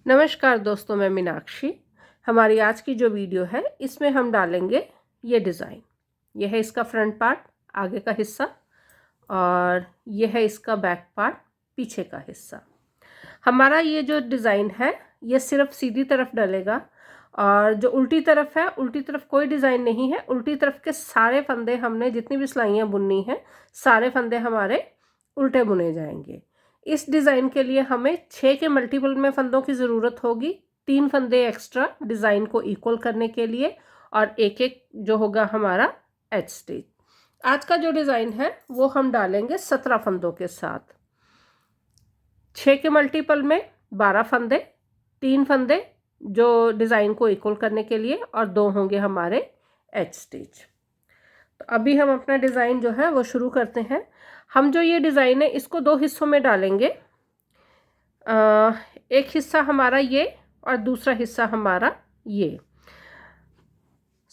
नमस्कार दोस्तों, मैं मीनाक्षी। हमारी आज की जो वीडियो है इसमें हम डालेंगे ये डिज़ाइन। यह है इसका फ्रंट पार्ट, आगे का हिस्सा, और यह है इसका बैक पार्ट, पीछे का हिस्सा। हमारा ये जो डिज़ाइन है ये सिर्फ सीधी तरफ डलेगा, और जो उल्टी तरफ है, उल्टी तरफ कोई डिज़ाइन नहीं है। उल्टी तरफ के सारे फंदे, हमने जितनी भी सिलाइयाँ बुननी हैं, सारे फंदे हमारे उल्टे बुने जाएंगे। इस डिज़ाइन के लिए हमें 6 के मल्टीपल में फंदों की ज़रूरत होगी, 3 फंदे एक्स्ट्रा डिज़ाइन को इक्वल करने के लिए, और एक एक जो होगा हमारा एच स्टिच। आज का जो डिज़ाइन है वो हम डालेंगे 17 फंदों के साथ। 6 के मल्टीपल में 12 फंदे, 3 फंदे जो डिज़ाइन को इक्वल करने के लिए, और 2 होंगे हमारे एच स्टिच। तो अभी हम अपना डिज़ाइन जो है वो शुरू करते हैं। हम जो ये डिज़ाइन है इसको 2 हिस्सों में डालेंगे। एक हिस्सा हमारा ये और दूसरा हिस्सा हमारा ये।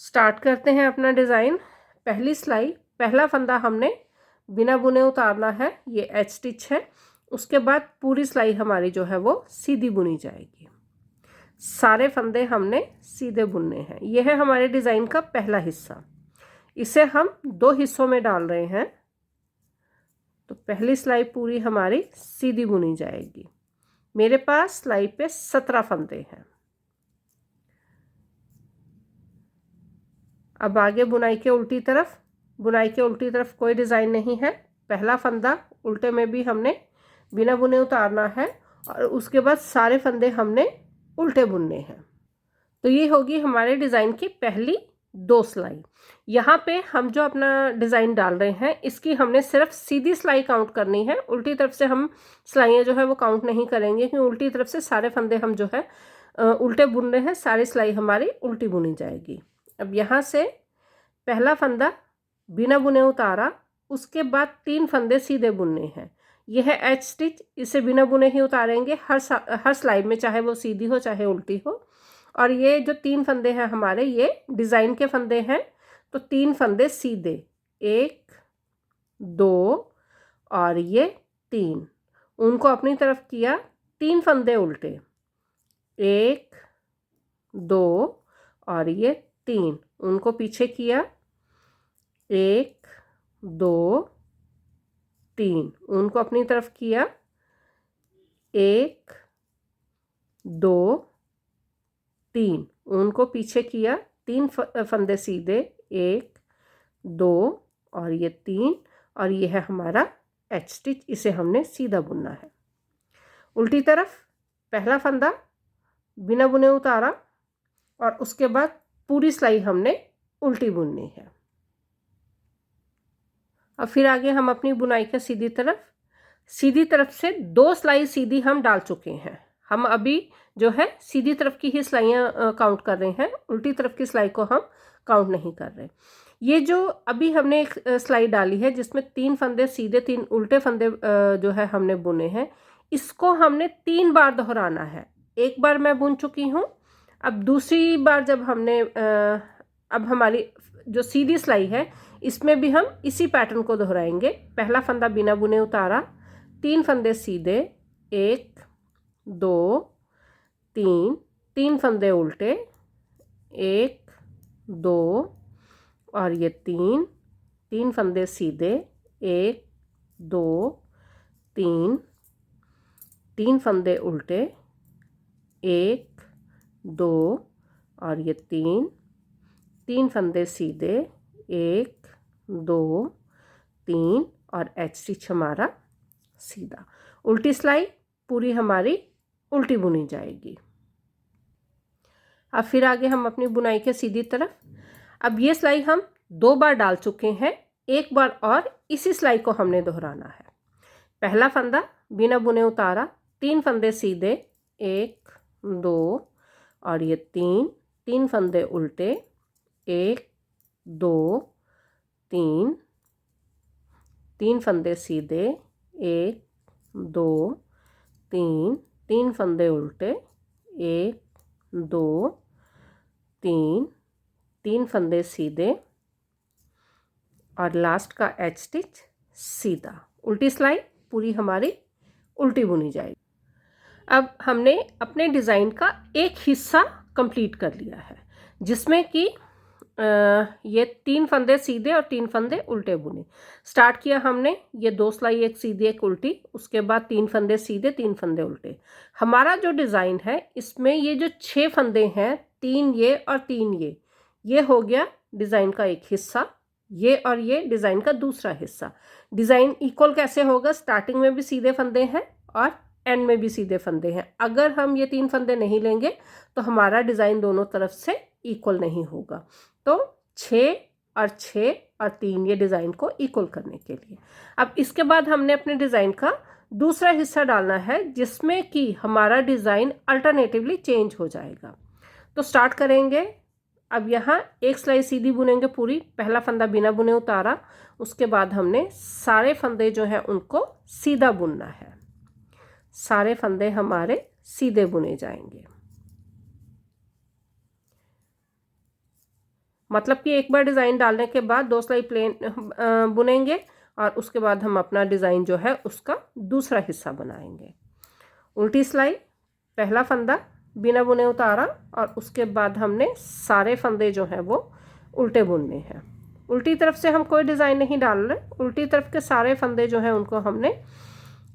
स्टार्ट करते हैं अपना डिज़ाइन। पहली सिलाई, पहला फंदा हमने बिना बुने उतारना है, ये एच स्टिच है। उसके बाद पूरी सिलाई हमारी जो है वो सीधी बुनी जाएगी। सारे फंदे हमने सीधे बुनने हैं। यह है हमारे डिज़ाइन का पहला हिस्सा। इसे हम 2 हिस्सों में डाल रहे हैं। तो पहली सिलाई पूरी हमारी सीधी बुनी जाएगी। मेरे पास सिलाई पे 17 फंदे हैं। अब आगे बुनाई के उल्टी तरफ, बुनाई के उल्टी तरफ कोई डिज़ाइन नहीं है। पहला फंदा उल्टे में भी हमने बिना बुने उतारना है, और उसके बाद सारे फंदे हमने उल्टे बुनने हैं। तो ये होगी हमारे डिज़ाइन की पहली 2 सिलाई। यहाँ पे हम जो अपना डिज़ाइन डाल रहे हैं इसकी हमने सिर्फ सीधी सिलाई काउंट करनी है। उल्टी तरफ से हम सिलाइयाँ जो है वो काउंट नहीं करेंगे, क्योंकि उल्टी तरफ से सारे फंदे हम जो है उल्टे बुन रहे हैं। सारी सिलाई हमारी उल्टी बुनी जाएगी। अब यहाँ से पहला फंदा बिना बुने उतारा, उसके बाद 3 फंदे सीधे बुनने हैं। यह है एच स्टिच, इसे बिना बुने ही उतारेंगे हर सिलाई में, चाहे वो सीधी हो चाहे उल्टी हो। और ये जो 3 फंदे हैं हमारे, ये डिज़ाइन के फंदे हैं। तो 3 फंदे सीधे, 1 2 और ये 3, उनको अपनी तरफ किया। 3 फंदे उल्टे, 1 2 और ये 3, उनको पीछे किया। 1 2 3, उनको अपनी तरफ किया। 1 2 3, उनको पीछे किया। 3 फंदे सीधे, 1 2 और ये 3, और ये है हमारा एच स्टिच। इसे हमने सीधा बुनना है। उल्टी तरफ पहला फंदा बिना बुने उतारा, और उसके बाद पूरी सिलाई हमने उल्टी बुननी है। अब फिर आगे हम अपनी बुनाई का सीधी तरफ से 2 सिलाई सीधी हम डाल चुके हैं। हम अभी जो है सीधी तरफ की ही सिलाइयाँ काउंट कर रहे हैं, उल्टी तरफ की सिलाई को हम काउंट नहीं कर रहे। ये जो अभी हमने एक सिलाई डाली है जिसमें 3 फंदे सीधे 3 उल्टे फंदे जो है हमने बुने हैं, इसको हमने 3 बार दोहराना है। एक बार मैं बुन चुकी हूँ। अब दूसरी बार जब हमने अब हमारी जो सीधी सिलाई है इसमें भी हम इसी पैटर्न को दोहराएंगे। पहला फंदा बिना बुने उतारा, 3 फंदे सीधे, 1 2 3, 3 फंदे उल्टे, 1 2 और ये 3 फंदे सीधे, 1 2 3, 3 फंदे उल्टे, 1 2 और ये 3 फंदे सीधे, 1 2 3, और एच स्टिच हमारा सीधा। उल्टी सिलाई पूरी हमारी उल्टी बुनी जाएगी। अब फिर आगे हम अपनी बुनाई के सीधी तरफ, अब ये सिलाई हम 2 बार डाल चुके हैं, एक बार और इसी सिलाई को हमने दोहराना है। पहला फंदा बिना बुने उतारा, 3 फंदे सीधे, 1 2 और ये 3 फंदे उल्टे, 1 2 3 फंदे सीधे, 1 2 3 फंदे उल्टे, 1 2 3 फंदे सीधे, और लास्ट का एच स्टिच सीधा। उल्टी सिलाई पूरी हमारी उल्टी बुनी जाएगी। अब हमने अपने डिज़ाइन का एक हिस्सा कंप्लीट कर लिया है, जिसमें कि ये 3 फंदे सीधे और 3 फंदे उल्टे बुने। स्टार्ट किया हमने, ये 2 सिलाई एक सीधी एक उल्टी, उसके बाद 3 फंदे सीधे 3 फंदे उल्टे। हमारा जो डिज़ाइन है इसमें ये जो 6 फंदे हैं, 3 ये और 3 ये हो गया डिज़ाइन का एक हिस्सा, ये और ये डिज़ाइन का दूसरा हिस्सा। डिज़ाइन इक्वल कैसे होगा? स्टार्टिंग में भी सीधे फंदे हैं और एंड में भी सीधे फंदे हैं। अगर हम ये 3 फंदे नहीं लेंगे तो हमारा डिज़ाइन दोनों तरफ से इक्वल नहीं होगा। तो 6 और 6 और 3 ये डिज़ाइन को इक्वल करने के लिए। अब इसके बाद हमने अपने डिज़ाइन का दूसरा हिस्सा डालना है, जिसमें कि हमारा डिज़ाइन अल्टरनेटिवली चेंज हो जाएगा। तो स्टार्ट करेंगे। अब यहाँ एक सिलाई सीधी बुनेंगे पूरी, पहला फंदा बिना बुने उतारा, उसके बाद हमने सारे फंदे जो हैं उनको सीधा बुनना है। सारे फंदे हमारे सीधे बुने जाएंगे, मतलब कि एक बार डिज़ाइन डालने के बाद 2 सिलाई प्लेन बुनेंगे और उसके बाद हम अपना डिज़ाइन जो है उसका दूसरा हिस्सा बनाएंगे। उल्टी सिलाई, पहला फंदा बिना बुने उतारा और उसके बाद हमने सारे फंदे जो हैं वो उल्टे बुनने हैं। उल्टी तरफ से हम कोई डिज़ाइन नहीं डाल रहे, उल्टी तरफ के सारे फंदे जो हैं उनको हमने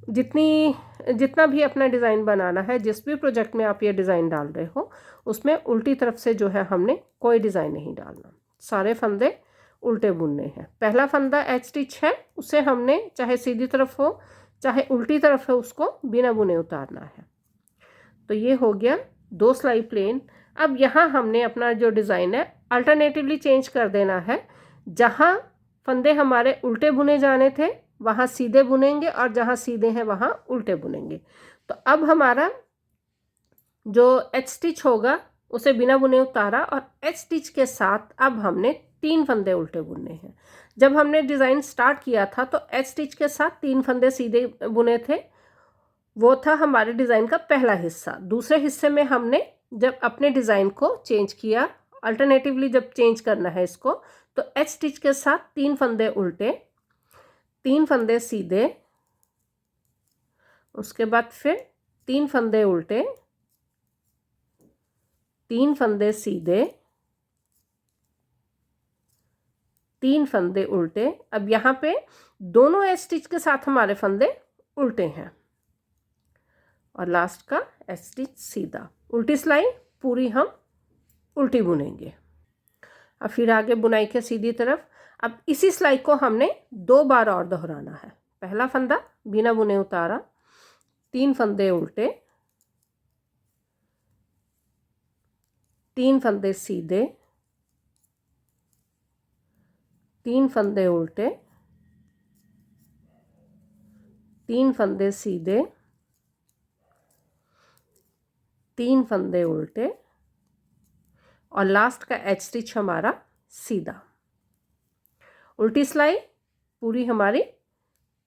जितना भी अपना डिज़ाइन बनाना है, जिस भी प्रोजेक्ट में आप ये डिज़ाइन डाल रहे हो उसमें उल्टी तरफ से जो है हमने कोई डिज़ाइन नहीं डालना, सारे फंदे उल्टे बुनने हैं। पहला फंदा एच स्टिच है, उसे हमने चाहे सीधी तरफ हो चाहे उल्टी तरफ है उसको बिना बुने उतारना है। तो ये हो गया 2 सिलाई प्लेन। अब यहाँ हमने अपना जो डिज़ाइन है अल्टरनेटिवली चेंज कर देना है। जहाँ फंदे हमारे उल्टे बुने जाने थे वहाँ सीधे बुनेंगे और जहाँ सीधे हैं वहाँ उल्टे बुनेंगे। तो अब हमारा जो एच स्टिच होगा उसे बिना बुने उतारा और एच स्टिच के साथ अब हमने 3 फंदे उल्टे बुनने हैं। जब हमने डिज़ाइन स्टार्ट किया था तो एच स्टिच के साथ 3 फंदे सीधे बुने थे, वो था हमारे डिज़ाइन का पहला हिस्सा। दूसरे हिस्से में हमने जब अपने डिज़ाइन को चेंज किया, अल्टरनेटिवली जब चेंज करना है इसको, तो एच स्टिच के साथ 3 फंदे उल्टे, 3 फंदे सीधे, उसके बाद फिर 3 फंदे उल्टे, 3 फंदे सीधे, 3 फंदे उल्टे। अब यहाँ पे दोनों एच स्टिच के साथ हमारे फंदे उल्टे हैं और लास्ट का एच स्टिच सीधा। उल्टी सिलाई पूरी हम उल्टी बुनेंगे। अब फिर आगे बुनाई के सीधी तरफ। अब इसी सिलाई को हमने 2 बार और दोहराना है। पहला फंदा बिना बुने उतारा, 3 फंदे उल्टे, 3 फंदे सीधे, 3 फंदे उल्टे, 3 फंदे सीधे, 3 फंदे उल्टे और लास्ट का एच स्टिच हमारा सीधा। उल्टी सिलाई पूरी हमारी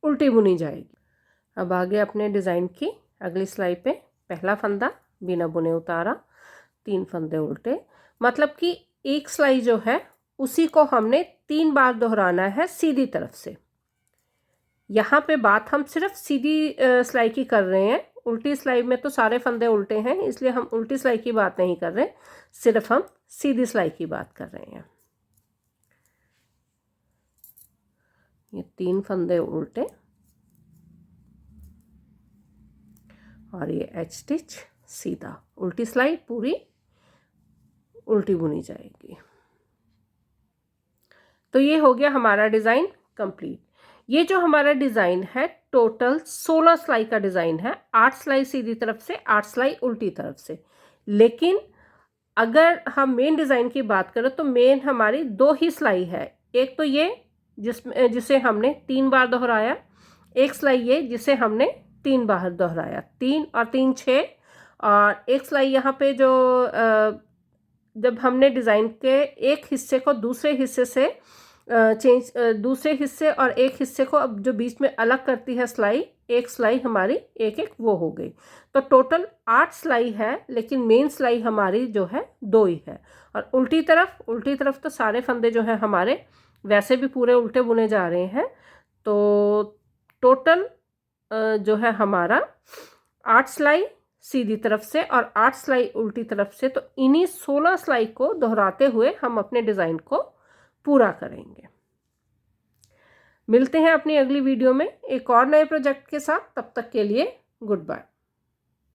उल्टी बुनी जाएगी। अब आगे अपने डिज़ाइन की अगली सिलाई पे पहला फंदा बिना बुने उतारा, 3 फंदे उल्टे, मतलब कि एक सिलाई जो है उसी को हमने 3 बार दोहराना है सीधी तरफ से। यहाँ पे बात हम सिर्फ सीधी सिलाई की कर रहे हैं, उल्टी सिलाई में तो सारे फंदे उल्टे हैं, इसलिए हम उल्टी सिलाई की बात नहीं कर रहे, सिर्फ हम सीधी सिलाई की बात कर रहे हैं। ये 3 फंदे उल्टे और ये एच स्टिच सीधा। उल्टी सिलाई पूरी उल्टी बुनी जाएगी। तो ये हो गया हमारा डिज़ाइन कंप्लीट। ये जो हमारा डिज़ाइन है टोटल 16 सिलाई का डिज़ाइन है, 8 सिलाई सीधी तरफ से, 8 सिलाई उल्टी तरफ से। लेकिन अगर हम मेन डिज़ाइन की बात करें तो मेन हमारी 2 ही सिलाई है। एक तो ये जिसे हमने 3 बार दोहराया, एक सिलाई ये जिसे हमने 3 बार दोहराया, 3 और 3 6, और एक सिलाई यहाँ पे जो जब हमने डिज़ाइन के एक हिस्से को दूसरे हिस्से से दूसरे हिस्से और एक हिस्से को अब जो बीच में अलग करती है सिलाई, एक सिलाई हमारी एक एक वो हो गई। तो टोटल 8 सिलाई है, लेकिन मेन सिलाई हमारी जो है 2 ही है। और उल्टी तरफ तो सारे फंदे जो हैं हमारे वैसे भी पूरे उल्टे बुने जा रहे हैं। तो टोटल जो है हमारा 8 सिलाई सीधी तरफ से और 8 सिलाई उल्टी तरफ से। तो इन्हीं 16 सिलाई को दोहराते हुए हम अपने डिज़ाइन को पूरा करेंगे। मिलते हैं अपनी अगली वीडियो में एक और नए प्रोजेक्ट के साथ। तब तक के लिए गुड बाय।